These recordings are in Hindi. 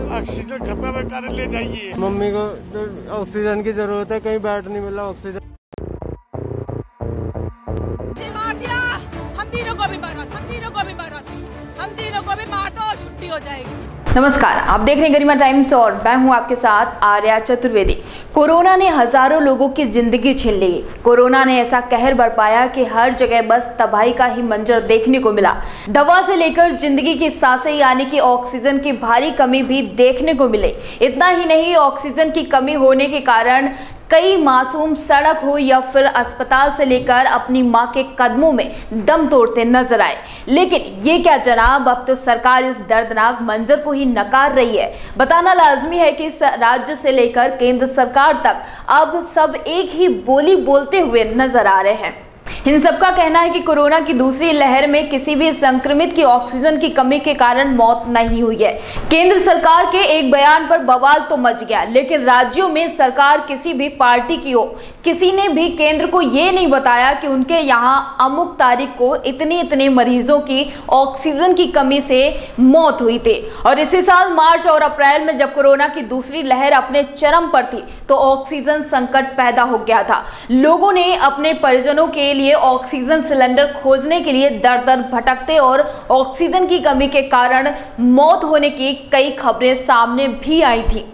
ऑक्सीजन खत्म है, कारण ले जाइए। मम्मी को तो ऑक्सीजन की जरूरत है, कहीं बैठ नहीं मिला ऑक्सीजन। मार दिया, हम तीनों को भी मारा, हम तीनों को भी मार दो, छुट्टी हो जाएगी। नमस्कार, आप देख रहे हैं गरिमा टाइम्स और मैं हूं आपके साथ आर्या चतुर्वेदी। कोरोना ने हजारों लोगों की जिंदगी छीन ली। कोरोना ने ऐसा कहर बरपाया कि हर जगह बस तबाही का ही मंजर देखने को मिला। दवा से लेकर जिंदगी की सांसें यानी कि ऑक्सीजन की भारी कमी भी देखने को मिले। इतना ही नहीं, ऑक्सीजन की कमी होने के कारण कई मासूम सड़क हो या फिर अस्पताल से लेकर अपनी मां के कदमों में दम तोड़ते नजर आए। लेकिन ये क्या जनाब, अब तो सरकार इस दर्दनाक मंजर को ही नकार रही है। बताना लाजमी है कि राज्य से लेकर केंद्र सरकार तक अब सब एक ही बोली बोलते हुए नजर आ रहे हैं। इन सबका कहना है कि कोरोना की दूसरी लहर में किसी भी संक्रमित की ऑक्सीजन की कमी के कारण मौत नहीं हुई है। केंद्र सरकार के एक बयान पर बवाल तो मच गया, लेकिन राज्यों में सरकार किसी भी पार्टी की हो, किसी ने भी केंद्र को ये नहीं बताया कि उनके यहाँ अमुक तारीख को इतने मरीजों की ऑक्सीजन की कमी से मौत हुई थी। और इसी साल मार्च और अप्रैल में जब कोरोना की दूसरी लहर अपने चरम पर थी तो ऑक्सीजन संकट पैदा हो गया था। लोगों ने अपने परिजनों के लिए ऑक्सीजन सिलेंडर खोजने के लिए दर दर भटकते और ऑक्सीजन की कमी के कारण मौत होने की कई खबरें सामने भी आई थी।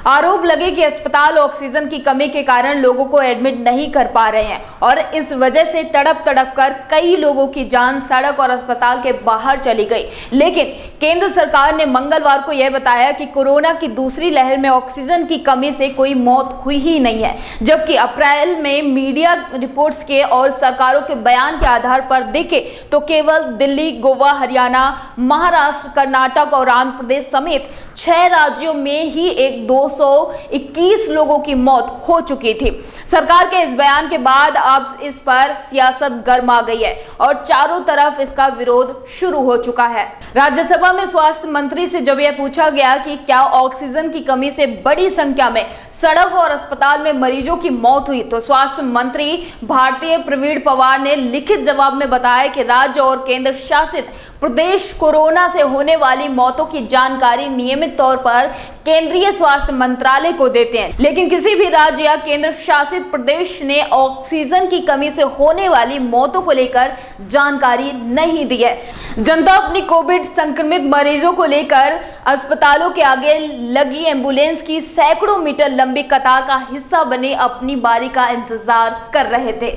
आरोप लगे कि अस्पताल ऑक्सीजन की कमी के कारण लोगों को एडमिट नहीं कर पा रहे हैं और इस वजह से तड़प कर कई लोगों की जान सड़क और अस्पताल के बाहर चली गई। लेकिन केंद्र सरकार ने मंगलवार को यह बताया कि कोरोना की दूसरी लहर में ऑक्सीजन की कमी से कोई मौत हुई ही नहीं है, जबकि अप्रैल में मीडिया रिपोर्ट्स के और सरकारों के बयान के आधार पर देखें तो केवल दिल्ली, गोवा, हरियाणा, महाराष्ट्र, कर्नाटक और आंध्र प्रदेश समेत 6 राज्यों में ही 221 लोगों की मौत हो चुकी थी। सरकार के इस बयान के बाद अब इस पर सियासत गर्मा गई है और चारों तरफ इसका विरोध शुरू हो चुका है। राज्यसभा में स्वास्थ्य मंत्री से जब यह पूछा गया कि क्या ऑक्सीजन की कमी से बड़ी संख्या में सड़क और अस्पताल में मरीजों की मौत हुई, तो स्वास्थ्य मंत्री भारतीय प्रवीण पवार ने लिखित जवाब में बताया कि राज्य और केंद्र शासित प्रदेश कोरोना से होने वाली मौतों की जानकारी नियमित तौर पर केंद्रीय स्वास्थ्य मंत्रालय को देते हैं, लेकिन किसी भी राज्य या केंद्र शासित प्रदेश ने ऑक्सीजन की कमी से होने वाली मौतों को लेकर जानकारी नहीं दी है। जनता अपनी कोविड संक्रमित मरीजों को लेकर अस्पतालों के आगे लगी एम्बुलेंस की सैकड़ों मीटर लंबी कतार का हिस्सा बने अपनी बारी का इंतजार कर रहे थे।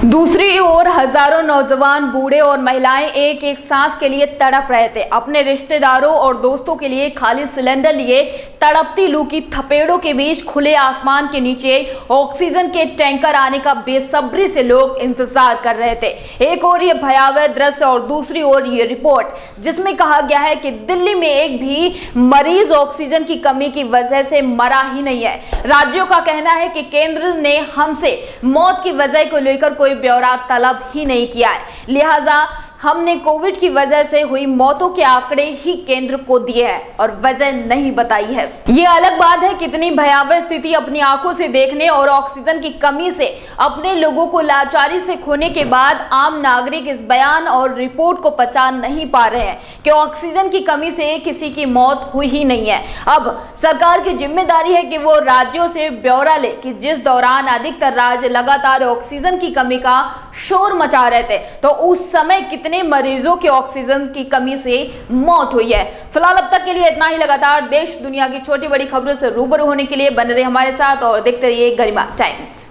दूसरी ओर हजारों नौजवान, बूढ़े और महिलाएं एक एक सांस के लिए तड़प रहे थे। अपने रिश्तेदारों और दोस्तों के लिए खाली सिलेंडर लिए तड़पती लू की थपेड़ों के बीच खुले आसमान के नीचे ऑक्सीजन के टैंकर आने का बेसब्री से लोग इंतजार कर रहे थे। एक और ये भयावह दृश्य और दूसरी ओर ये रिपोर्ट जिसमें कहा गया है कि दिल्ली में एक भी मरीज ऑक्सीजन की कमी की वजह से मरा ही नहीं है। राज्यों का कहना है कि केंद्र ने हमसे मौत की वजह को लेकर कोई ब्यौरा तलब ही नहीं किया है, लिहाजा हमने कोविड की वजह से हुई मौतों के आंकड़े ही केंद्र को दिए हैं और वजह नहीं बताई है। ये अलग बात है कितनी भयावह स्थिति अपनी आंखों से देखने और ऑक्सीजन की कमी से अपने लोगों को लाचारी से खोने के बाद आम नागरिक इस बयान और रिपोर्ट को पचा नहीं पा रहे हैं कि ऑक्सीजन की कमी से किसी की मौत हुई ही नहीं है। अब सरकार की जिम्मेदारी है कि वो राज्यों से ब्यौरा ले कि जिस दौरान अधिकतर राज्य लगातार ऑक्सीजन की कमी का शोर मचा रहे थे तो उस समय कितने मरीजों की ऑक्सीजन की कमी से मौत हुई है। फिलहाल अब तक के लिए इतना ही। लगातार देश दुनिया की छोटी बड़ी खबरों से रूबरू होने के लिए बने रहिए हमारे साथ और देखते रहिए गरिमा टाइम्स।